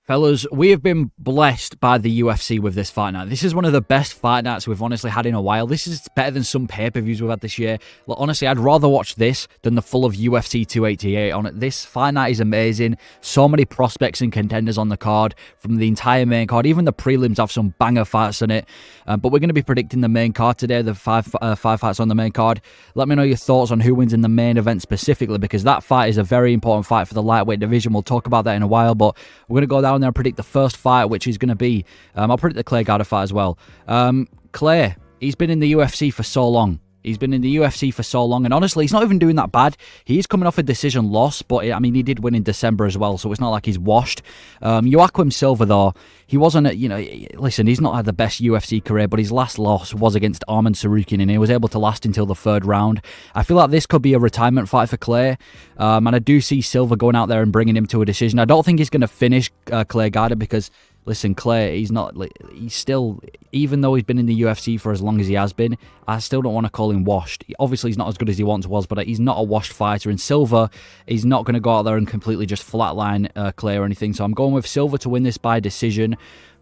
Fellas, we have been blessed by the UFC with this fight night. This is one of the best fight nights we've honestly had in a while. This is better than some pay-per-views we've had this year. Look, honestly, I'd rather watch this than the full of UFC 288 on it. This fight night is amazing. So many prospects and contenders on the card from the entire main card. Even the prelims have some banger fights on it. But we're going to be predicting the main card today, the five fights on the main card. Let me know your thoughts on who wins in the main event specifically, because that fight is a very important fight for the lightweight division. We'll talk about that in a while, but we're going to go down there and predict the first fight, which is going to be, I'll predict the Clay Guida fight as well. Clay, he's been in the UFC for so long. And honestly, he's not even doing that bad. He is coming off a decision loss, but I mean, he did win in December as well, so it's not like he's washed. Joaquim Silva, though, he wasn't, listen, he's not had the best UFC career, but his last loss was against Arman Tsarukyan, and he was able to last until the third round. I feel like this could be a retirement fight for Clay, and I do see Silva going out there and bringing him to a decision. I don't think he's going to finish Clay Guida because, listen, Clay, he's still, even though he's been in the UFC for as long as he has been, I still don't want to call him washed. Obviously, he's not as good as he once was, but he's not a washed fighter. And Silva, he's not going to go out there and completely just flatline Clay or anything. So I'm going with Silva to win this by decision.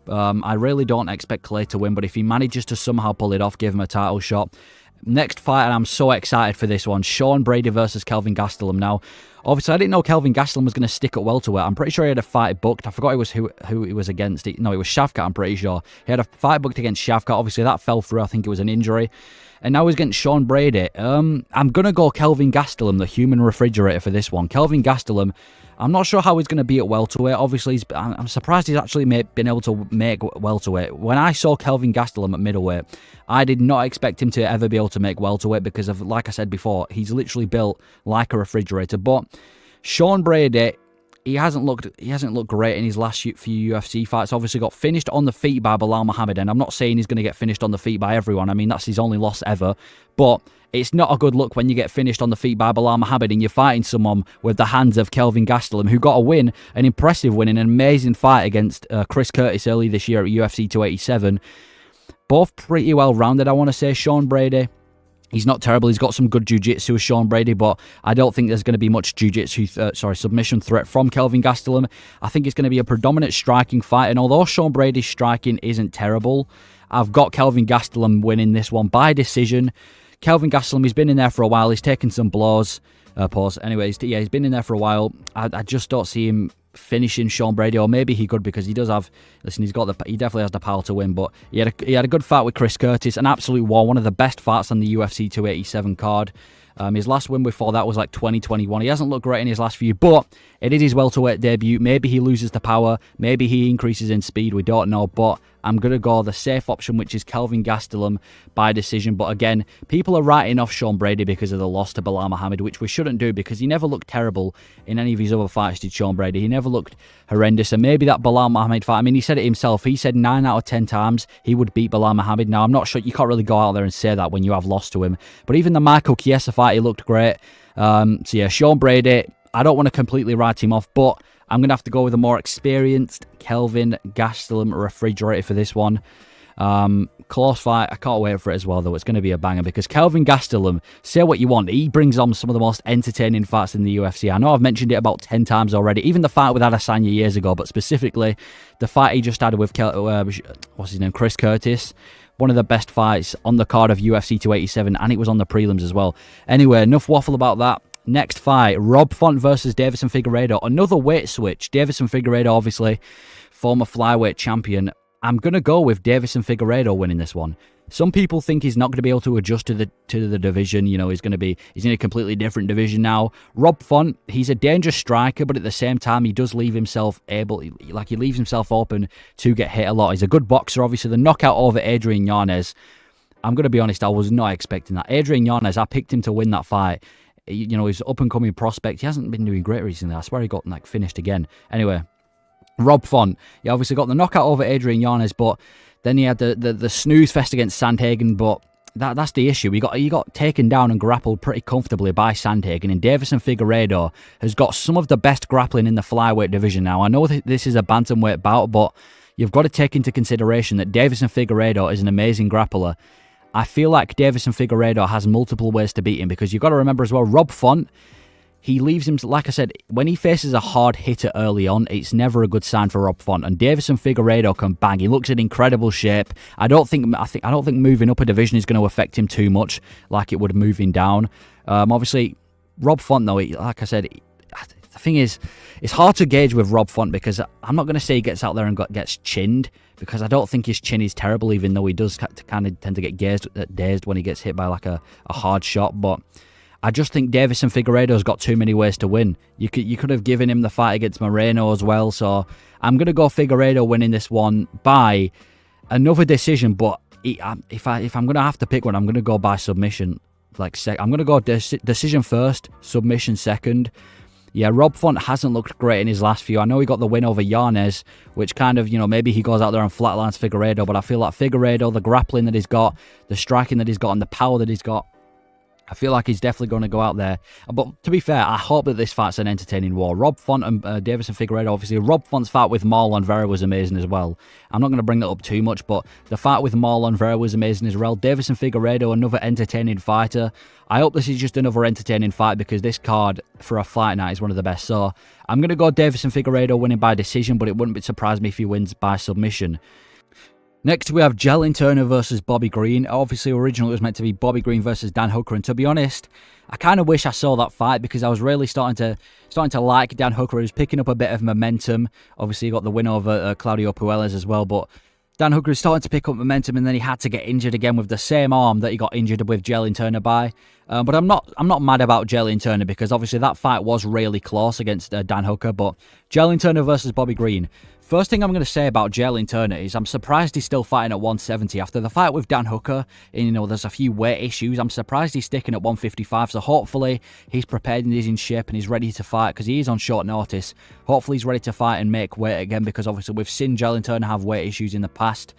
I really don't expect Clay to win, but if he manages to somehow pull it off, give him a title shot. Next fight, and I'm so excited for this one, Sean Brady versus Kelvin Gastelum. Now, obviously, I didn't know Kelvin Gastelum was going to stick at welterweight. I'm pretty sure he had a fight booked. I forgot it was who he was against. No, it was Shavkat, I'm pretty sure. He had a fight booked against Shavkat. Obviously, that fell through. I think it was an injury. And now he's against Sean Brady. I'm going to go Kelvin Gastelum, the human refrigerator, for this one. Kelvin Gastelum, I'm not sure how he's going to be at welterweight. Obviously, I'm surprised he's actually been able to make welterweight. When I saw Kelvin Gastelum at middleweight, I did not expect him to ever be able to make welterweight because of, like I said before, he's literally built like a refrigerator. But Sean Brady, he hasn't looked great in his last few UFC fights. Obviously got finished on the feet by Belal Muhammad, and I'm not saying he's going to get finished on the feet by everyone. I mean, that's his only loss ever. But it's not a good look when you get finished on the feet by Belal Muhammad and you're fighting someone with the hands of Kelvin Gastelum, who got a win, an impressive win, in an amazing fight against Chris Curtis early this year at UFC 287. Both pretty well rounded, I want to say. Sean Brady, he's not terrible. He's got some good jiu-jitsu with Sean Brady, but I don't think there's going to be much submission threat from Kelvin Gastelum. I think it's going to be a predominant striking fight, and although Sean Brady's striking isn't terrible, I've got Kelvin Gastelum winning this one by decision. Kelvin Gastelum, he's been in there for a while. He's taken some blows. Anyways, yeah, he's been in there for a while. I just don't see him finishing Sean Brady, or maybe he could, because he does have, listen, he definitely has the power to win. But he had a good fight with Chris Curtis, an absolute war, one of the best fights on the UFC 287 card. His last win before that was like 2021. He hasn't looked great in his last few, but it is his welterweight debut. Maybe he loses the power, maybe he increases in speed, we don't know, but I'm going to go the safe option, which is Kelvin Gastelum by decision. But again, people are writing off Sean Brady because of the loss to Belal Muhammad, which we shouldn't do, because he never looked terrible in any of his other fights, did Sean Brady. He never looked horrendous. And maybe that Belal Muhammad fight, I mean, he said it himself. He said 9 out of 10 times he would beat Belal Muhammad. Now, I'm not sure, you can't really go out there and say that when you have lost to him. But even the Michael Chiesa fight, he looked great. So yeah, Sean Brady, I don't want to completely write him off, but I'm going to have to go with a more experienced Kelvin Gastelum refrigerator for this one. Close fight. I can't wait for it as well, though. It's going to be a banger, because Kelvin Gastelum, say what you want, he brings on some of the most entertaining fights in the UFC. I know I've mentioned it about 10 times already, even the fight with Adesanya years ago, but specifically the fight he just had with Chris Curtis. One of the best fights on the card of UFC 287, and it was on the prelims as well. Anyway, enough waffle about that. Next fight, Rob Font versus Deiveson Figueiredo. Another weight switch. Deiveson Figueiredo, obviously, former flyweight champion. I'm going to go with Deiveson Figueiredo winning this one. Some people think he's not going to be able to adjust to the division. You know, he's in a completely different division now. Rob Font, he's a dangerous striker, but at the same time, he does leave himself he leaves himself open to get hit a lot. He's a good boxer. Obviously, the knockout over Adrian Yanez, I'm going to be honest, I was not expecting that. Adrian Yanez, I picked him to win that fight. You know, he's up-and-coming prospect. He hasn't been doing great recently. I swear he got finished again. Anyway, Rob Font, he obviously got the knockout over Adrian Yanez, but then he had the snooze fest against Sandhagen. But that's the issue. He got taken down and grappled pretty comfortably by Sandhagen, and Deiveson Figueiredo has got some of the best grappling in the flyweight division now. I know this is a bantamweight bout, but you've got to take into consideration that Deiveson Figueiredo is an amazing grappler. I feel like Deiveson Figueiredo has multiple ways to beat him, because you've got to remember as well, Rob Font, he leaves him, like I said, when he faces a hard hitter early on, it's never a good sign for Rob Font. And Davison Figueiredo can bang. He looks in incredible shape. I don't think moving up a division is going to affect him too much, like it would moving down. Obviously, Rob Font, though, like I said, the thing is, it's hard to gauge with Rob Font because I'm not going to say he gets out there and gets chinned, because I don't think his chin is terrible, even though he does kind of tend to get dazed when he gets hit by like a hard shot. But I just think Davison Figueiredo's got too many ways to win. You could have given him the fight against Moreno as well. So I'm going to go Figueiredo winning this one by another decision. But if I'm going to have to pick one, I'm going to go by submission. I'm going to go decision first, submission second. Yeah, Rob Font hasn't looked great in his last few. I know he got the win over Yanez, which kind of, maybe he goes out there and flatlines Figueiredo. But I feel like Figueiredo, the grappling that he's got, the striking that he's got, and the power that he's got, I feel like he's definitely going to go out there. But to be fair, I hope that this fight's an entertaining war. Rob Font and Davison Figueiredo, obviously. Rob Font's fight with Marlon Vera was amazing as well. I'm not going to bring that up too much, but the fight with Marlon Vera was amazing as well. Davison Figueiredo, another entertaining fighter. I hope this is just another entertaining fight, because this card for a fight night is one of the best. So I'm going to go Davison Figueiredo winning by decision, but it wouldn't surprise me if he wins by submission. Next, we have Jalen Turner versus Bobby Green. Obviously, originally it was meant to be Bobby Green versus Dan Hooker, and to be honest, I kind of wish I saw that fight, because I was really starting to like Dan Hooker. He was picking up a bit of momentum. Obviously, he got the win over Claudio Puelles as well, but Dan Hooker is starting to pick up momentum, and then he had to get injured again with the same arm that he got injured with Jalen Turner by. But I'm not mad about Jalen Turner, because obviously that fight was really close against Dan Hooker. But Jalen Turner versus Bobby Green. First thing I'm going to say about Jalen Turner is I'm surprised he's still fighting at 170 after the fight with Dan Hooker. And, there's a few weight issues. I'm surprised he's sticking at 155. So hopefully he's prepared and he's in shape and he's ready to fight, because he is on short notice. Hopefully he's ready to fight and make weight again, because obviously we've seen Jalen Turner have weight issues in the past.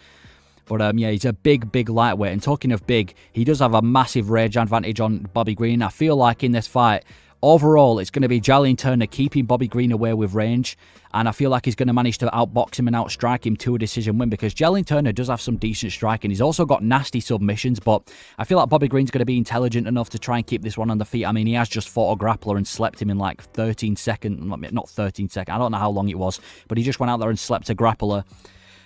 But yeah, he's a big lightweight. And talking of big, he does have a massive range advantage on Bobby Green. I feel like in this fight, overall, it's going to be Jalen Turner keeping Bobby Green away with range. And I feel like he's going to manage to outbox him and outstrike him to a decision win, because Jalen Turner does have some decent striking. He's also got nasty submissions, but I feel like Bobby Green's going to be intelligent enough to try and keep this one on the feet. I mean, he has just fought a grappler and slept him in like 13 seconds. Not 13 seconds. I don't know how long it was, but he just went out there and slept a grappler.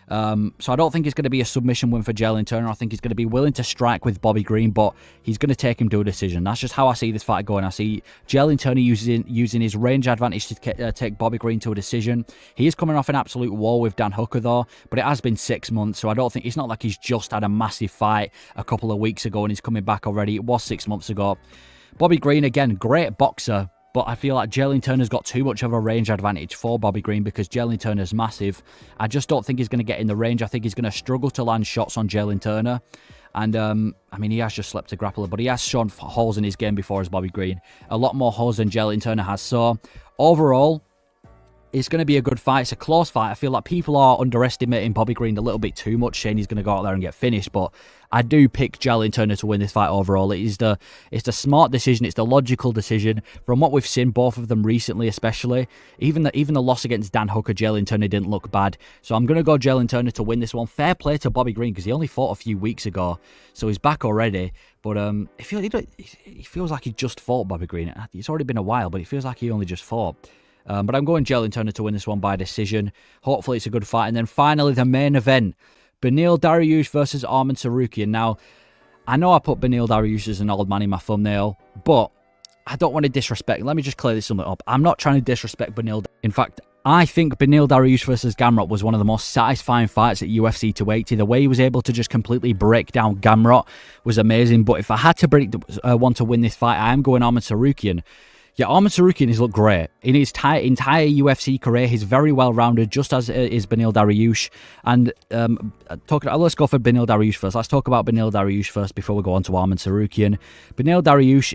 So I don't think it's going to be a submission win for Jalen Turner. I think he's going to be willing to strike with Bobby Green, but he's going to take him to a decision. That's just how I see this fight going. I see Jalen Turner using his range advantage to take Bobby Green to a decision. He is coming off an absolute war with Dan Hooker though, but it has been 6 months, so I don't think, it's not like he's just had a massive fight a couple of weeks ago and he's coming back already. It was 6 months ago. Bobby Green, again, great boxer, but I feel like Jalen Turner's got too much of a range advantage for Bobby Green, because Jalen Turner's massive. I just don't think he's going to get in the range. I think he's going to struggle to land shots on Jalen Turner. And, I mean, he has just slept a grappler, but he has shown holes in his game before as Bobby Green. A lot more holes than Jalen Turner has. So, overall, it's going to be a good fight. It's a close fight. I feel like people are underestimating Bobby Green a little bit too much, saying he's going to go out there and get finished. But I do pick Jalen Turner to win this fight overall. It's the smart decision. It's the logical decision. From what we've seen, both of them recently especially, even the loss against Dan Hooker, Jalen Turner didn't look bad. So I'm going to go Jalen Turner to win this one. Fair play to Bobby Green, because he only fought a few weeks ago. So he's back already. But it feels like he just fought Bobby Green. It's already been a while, but it feels like he only just fought. But I'm going Jalen Turner to win this one by decision. Hopefully it's a good fight. And then finally, the main event. Beneil Dariush versus Arman Tsarukyan. Now, I know I put Beneil Dariush as an old man in my thumbnail, but I don't want to disrespect. Let me just clear this something up. I'm not trying to disrespect Beneil. In fact, I think Beneil Dariush versus Gamrot was one of the most satisfying fights at UFC 280. The way he was able to just completely break down Gamrot was amazing. But if I had to want to win this fight, I am going Arman Tsarukyan. Yeah, Arman Tsarukyan has looked great. In his entire UFC career, he's very well-rounded, just as is Beneil Dariush. And let's go for Beneil Dariush first. Let's talk about Beneil Dariush first before we go on to Arman Tsarukyan. Beneil Dariush,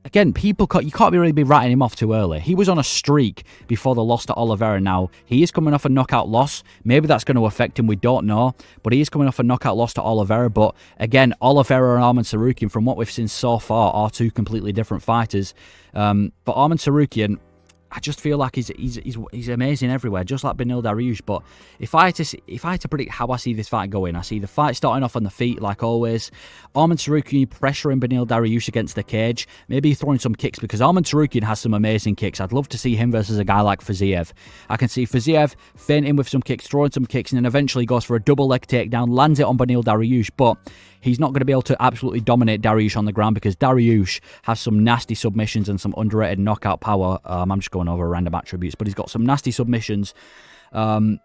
again, you can't really be writing him off too early. He was on a streak before the loss to Oliveira. Now, he is coming off a knockout loss. Maybe that's going to affect him. We don't know. But he is coming off a knockout loss to Oliveira. But again, Oliveira and Arman Tsarukyan, from what we've seen so far, are two completely different fighters. But Arman Tsarukyan, I just feel like he's amazing everywhere, just like Beneil Dariush. But if I had to predict how I see this fight going, I see the fight starting off on the feet like always. Arman Tsarukyan pressuring Beneil Dariush against the cage, maybe throwing some kicks because Arman Tsarukyan has some amazing kicks. I'd love to see him versus a guy like Figero. I can see Figero feinting with some kicks, throwing some kicks, and then eventually goes for a double leg takedown, lands it on Beneil Dariush, but he's not going to be able to absolutely dominate Dariush on the ground because Dariush has some nasty submissions and some underrated knockout power. I'm just going over random attributes, but he's got some nasty submissions. And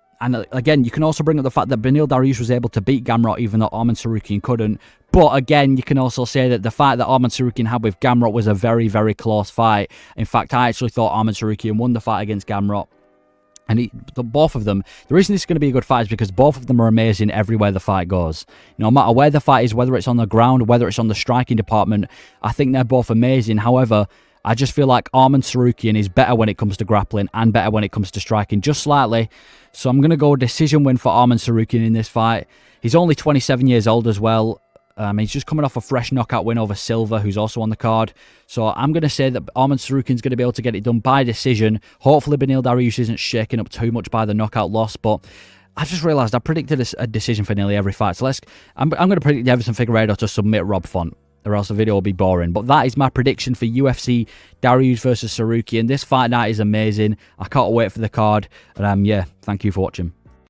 again, you can also bring up the fact that Beneil Dariush was able to beat Gamrot even though Arman Tsarukyan couldn't. But again, you can also say that the fight that Arman Tsarukyan had with Gamrot was a very, very close fight. In fact, I actually thought Arman Tsarukyan won the fight against Gamrot. And both of them, the reason this is going to be a good fight is because both of them are amazing everywhere the fight goes. No matter where the fight is, whether it's on the ground, whether it's on the striking department, I think they're both amazing. However, I just feel like Arman Tsarukyan is better when it comes to grappling and better when it comes to striking, just slightly. So I'm going to go decision win for Arman Tsarukyan in this fight. He's only 27 years old as well. He's just coming off a fresh knockout win over Silva, who's also on the card. So I'm going to say that Arman Tsarukyan's going to be able to get it done by decision. Hopefully Beneil Dariush isn't shaken up too much by the knockout loss, but I just realised I predicted a decision for nearly every fight. So I'm going to predict Everson Figueiredo to submit Rob Font, or else the video will be boring. But that is my prediction for UFC Dariush versus Tsarukyan. This fight night is amazing. I can't wait for the card. And yeah, thank you for watching.